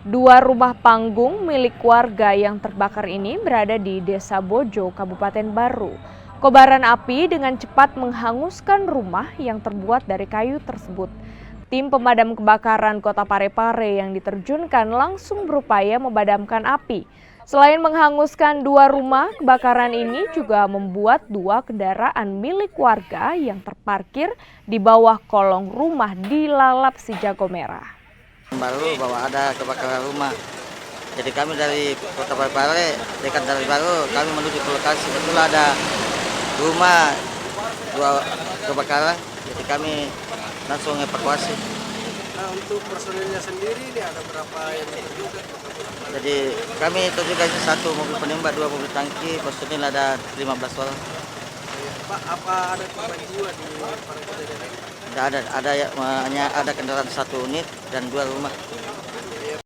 Dua rumah panggung milik warga yang terbakar ini berada di desa Bojo, Kabupaten Barru. Kobaran api dengan cepat menghanguskan rumah yang terbuat dari kayu tersebut. Tim pemadam kebakaran kota Pare-Pare yang diterjunkan langsung berupaya memadamkan api. Selain menghanguskan dua rumah, kebakaran ini juga membuat dua kendaraan milik warga yang terparkir di bawah kolong rumah dilalap si jago merah. Baru bahwa ada kebakaran rumah. Jadi kami dari kota Pare-Pare dekat dari Barru, kami menuju ke lokasi. Betul ada rumah dua kebakaran. Jadi kami langsung evakuasi. Nah, untuk personilnya sendiri ini ada berapa yang terlibat? Jadi kami itu juga satu mobil penembak, dua mobil tangki, personil ada 15 orang. Pak, apa ada korban jiwa di Pare-Pare? Tidak ada, hanya ada kendaraan satu unit dan dua rumah. Ya,